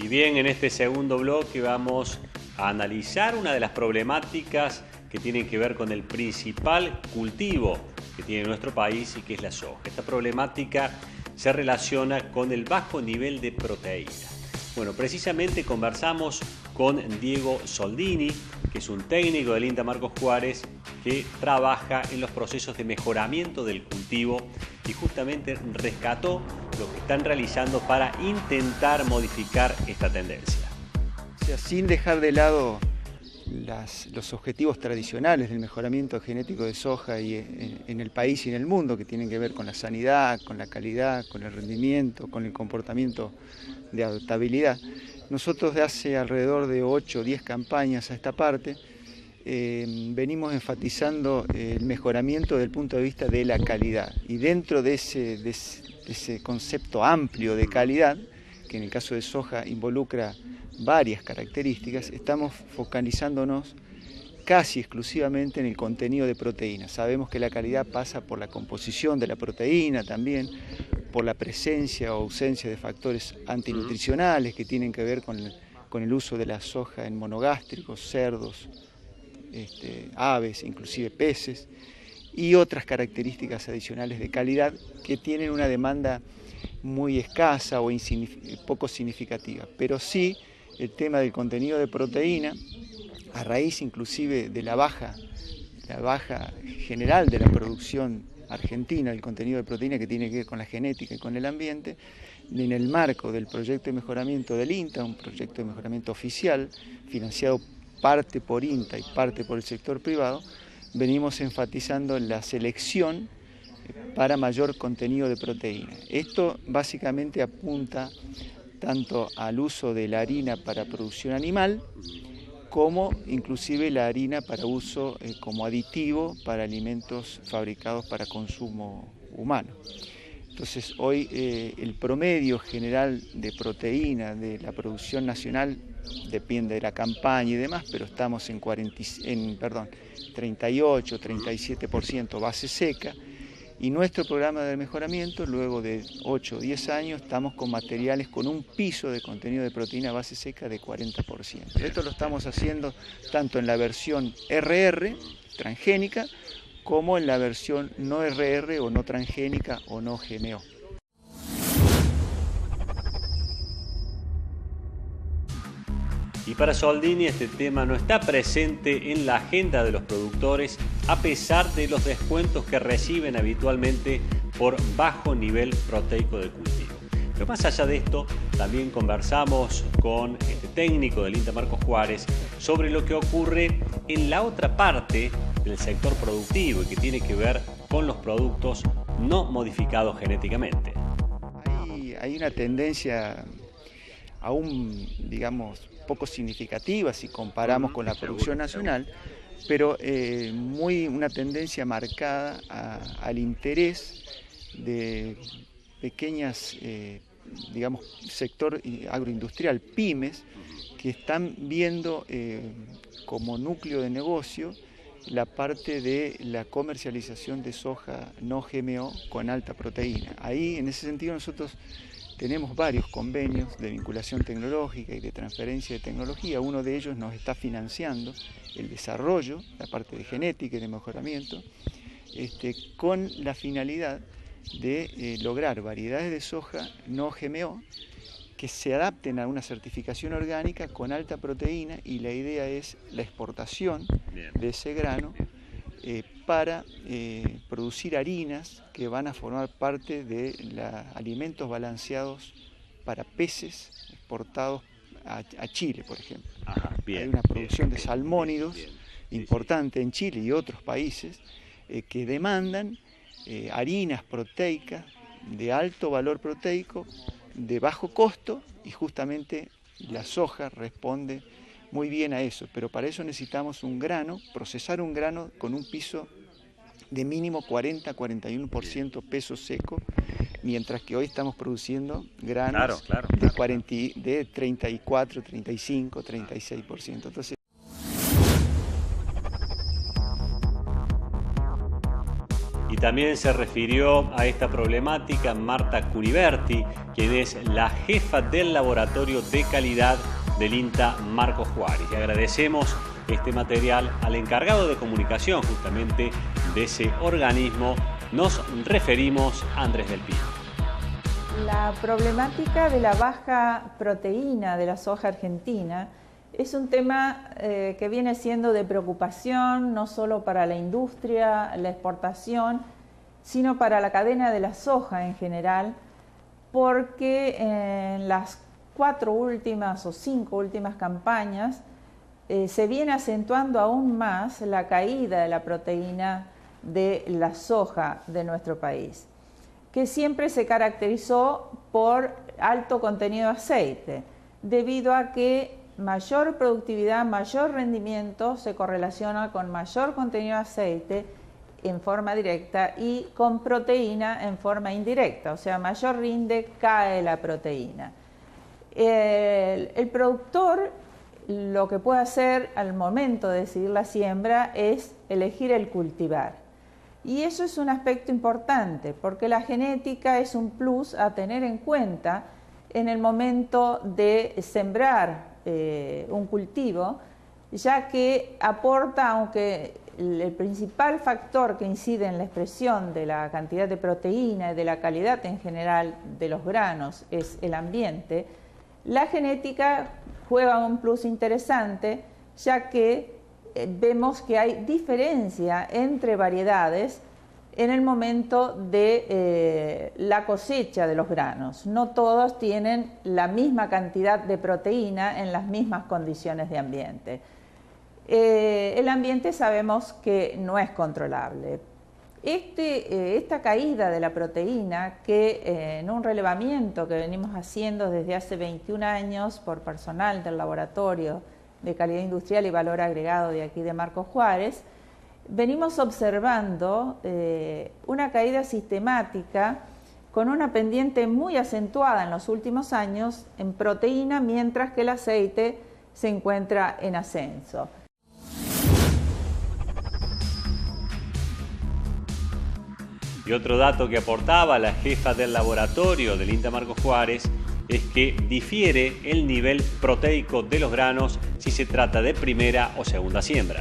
Y bien, en este segundo bloque vamos a analizar una de las problemáticas que tienen que ver con el principal cultivo que tiene nuestro país y que es la soja. Esta problemática se relaciona con el bajo nivel de proteína. Bueno, precisamente conversamos con Diego Soldini, que es un técnico del INTA Marcos Juárez que trabaja en los procesos de mejoramiento del cultivo y justamente rescató lo que están realizando para intentar modificar esta tendencia. O sea, sin dejar de lado los objetivos tradicionales del mejoramiento genético de soja en el país y en el mundo, que tienen que ver con la sanidad, con la calidad, con el rendimiento, con el comportamiento de adaptabilidad. Nosotros de hace alrededor de 8 o 10 campañas a esta parte venimos enfatizando el mejoramiento desde el punto de vista de la calidad, y dentro de ese concepto amplio de calidad, que en el caso de soja involucra varias características, estamos focalizándonos casi exclusivamente en el contenido de proteína. Sabemos que la calidad pasa por la composición de la proteína también, por la presencia o ausencia de factores antinutricionales que tienen que ver con el uso de la soja en monogástricos, cerdos, aves, inclusive peces, y otras características adicionales de calidad que tienen una demanda muy escasa o poco significativa. Pero sí, el tema del contenido de proteína, a raíz inclusive de la baja general de la producción argentina, el contenido de proteína que tiene que ver con la genética y con el ambiente, en el marco del proyecto de mejoramiento del INTA, un proyecto de mejoramiento oficial, financiado parte por INTA y parte por el sector privado, venimos enfatizando la selección para mayor contenido de proteína. Esto básicamente apunta tanto al uso de la harina para producción animal, como inclusive la harina para uso como aditivo para alimentos fabricados para consumo humano. Entonces hoy el promedio general de proteína de la producción nacional depende de la campaña y demás, pero estamos en 38, 37% base seca, y nuestro programa de mejoramiento, luego de 8 o 10 años, estamos con materiales con un piso de contenido de proteína base seca de 40%. Esto lo estamos haciendo tanto en la versión RR, transgénica, como en la versión no RR o no transgénica o no GMO. Y para Soldini este tema no está presente en la agenda de los productores a pesar de los descuentos que reciben habitualmente por bajo nivel proteico del cultivo. Pero más allá de esto, también conversamos con este técnico del INTA Marcos Juárez sobre lo que ocurre en la otra parte del sector productivo y que tiene que ver con los productos no modificados genéticamente. Hay una tendencia aún, digamos, poco significativa si comparamos con la producción nacional, pero una tendencia marcada al interés de pequeñas, digamos, sector agroindustrial, pymes, que están viendo como núcleo de negocio la parte de la comercialización de soja no GMO con alta proteína. Ahí, en ese sentido, nosotros tenemos varios convenios de vinculación tecnológica y de transferencia de tecnología. Uno de ellos nos está financiando el desarrollo, la parte de genética y de mejoramiento, con la finalidad de lograr variedades de soja no GMO que se adapten a una certificación orgánica con alta proteína, y la idea es la exportación de ese grano para producir harinas que van a formar parte de alimentos balanceados para peces exportados a Chile, por ejemplo. Ajá, bien, hay una producción de salmónidos importante en Chile y otros países que demandan harinas proteicas de alto valor proteico, de bajo costo, y justamente la soja responde muy bien a eso, pero para eso necesitamos un grano, procesar un grano con un piso de mínimo 40-41% peso seco, mientras que hoy estamos produciendo granos de 34, 35, 36%. Entonces, también se refirió a esta problemática Marta Cuniverti, quien es la jefa del Laboratorio de Calidad del INTA Marcos Juárez. Y agradecemos este material al encargado de comunicación justamente de ese organismo. Nos referimos a Andrés del Pino. La problemática de la baja proteína de la soja argentina es un tema que viene siendo de preocupación no solo para la industria, la exportación, sino para la cadena de la soja en general, porque en las 4 últimas o 5 últimas campañas se viene acentuando aún más la caída de la proteína de la soja de nuestro país, que siempre se caracterizó por alto contenido de aceite, debido a que mayor productividad, mayor rendimiento se correlaciona con mayor contenido de aceite en forma directa y con proteína en forma indirecta, o sea, mayor rinde, cae la proteína. El productor lo que puede hacer al momento de decidir la siembra es elegir el cultivar. Y eso es un aspecto importante, porque la genética es un plus a tener en cuenta en el momento de sembrar un cultivo, ya que aporta, aunque el principal factor que incide en la expresión de la cantidad de proteína y de la calidad en general de los granos es el ambiente, la genética juega un plus interesante, ya que vemos que hay diferencia entre variedades en el momento de la cosecha de los granos. No todos tienen la misma cantidad de proteína en las mismas condiciones de ambiente. El ambiente sabemos que no es controlable. Esta caída de la proteína, que en un relevamiento que venimos haciendo desde hace 21 años por personal del Laboratorio de Calidad Industrial y Valor Agregado de aquí de Marcos Juárez, venimos observando una caída sistemática con una pendiente muy acentuada en los últimos años en proteína, mientras que el aceite se encuentra en ascenso. Y otro dato que aportaba la jefa del laboratorio del INTA Marcos Juárez es que difiere el nivel proteico de los granos si se trata de primera o segunda siembra.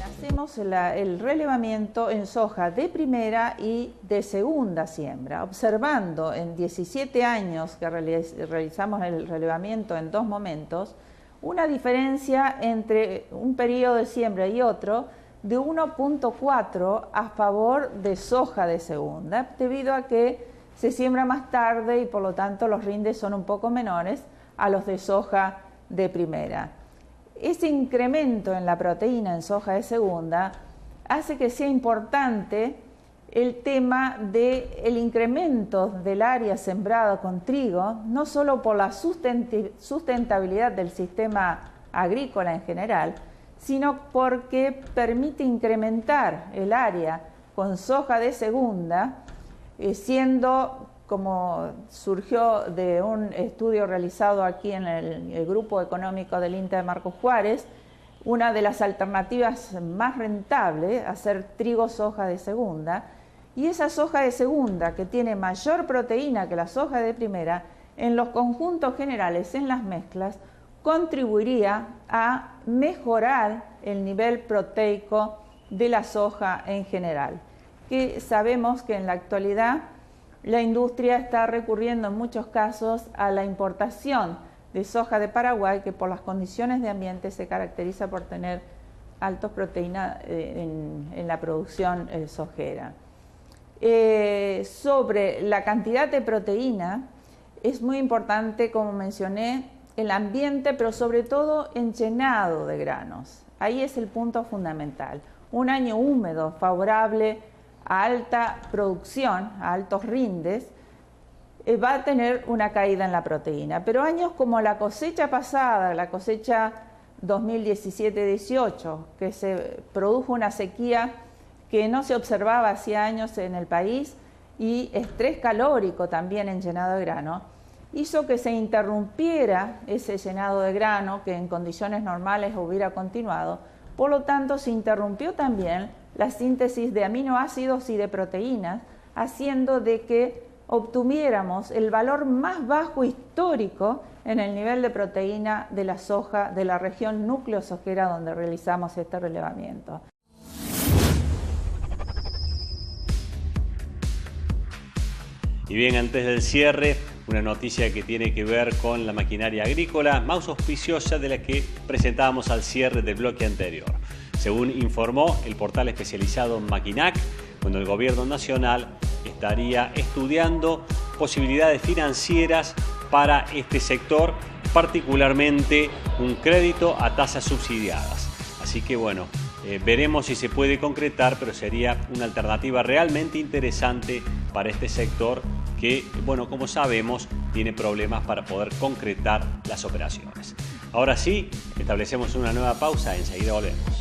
Hacemos el relevamiento en soja de primera y de segunda siembra, observando en 17 años que realizamos el relevamiento en 2 momentos, una diferencia entre un periodo de siembra y otro de 1.4 a favor de soja de segunda, debido a que se siembra más tarde y por lo tanto los rindes son un poco menores a los de soja de primera. Ese incremento en la proteína en soja de segunda hace que sea importante el tema del incremento del área sembrada con trigo, no solo por la sustentabilidad del sistema agrícola en general, sino porque permite incrementar el área con soja de segunda, siendo, como surgió de un estudio realizado aquí en el grupo económico del INTA de Marcos Juárez, una de las alternativas más rentables, hacer trigo soja de segunda, y esa soja de segunda, que tiene mayor proteína que la soja de primera, en los conjuntos generales, en las mezclas, contribuiría a mejorar el nivel proteico de la soja en general, que sabemos que en la actualidad la industria está recurriendo en muchos casos a la importación de soja de Paraguay, que por las condiciones de ambiente se caracteriza por tener altas proteínas en la producción sojera. Sobre la cantidad de proteína, es muy importante, como mencioné, el ambiente, pero sobre todo en llenado de granos. Ahí es el punto fundamental. Un año húmedo, favorable a alta producción, a altos rindes, va a tener una caída en la proteína. Pero años como la cosecha pasada, la cosecha 2017-18, que se produjo una sequía que no se observaba hacía años en el país, y estrés calórico también en llenado de grano, hizo que se interrumpiera ese llenado de grano que en condiciones normales hubiera continuado, Por lo tanto, se interrumpió también la síntesis de aminoácidos y de proteínas, haciendo de que obtuviéramos el valor más bajo histórico en el nivel de proteína de la soja de la región núcleo sojera donde realizamos este relevamiento. Y bien, antes del cierre, una noticia que tiene que ver con la maquinaria agrícola más auspiciosa de la que presentábamos al cierre del bloque anterior. Según informó el portal especializado Maquinac, cuando el gobierno nacional estaría estudiando posibilidades financieras para este sector, particularmente un crédito a tasas subsidiadas. Así que bueno, veremos si se puede concretar, pero sería una alternativa realmente interesante para este sector que, bueno, como sabemos, tiene problemas para poder concretar las operaciones. Ahora sí, establecemos una nueva pausa, enseguida volvemos.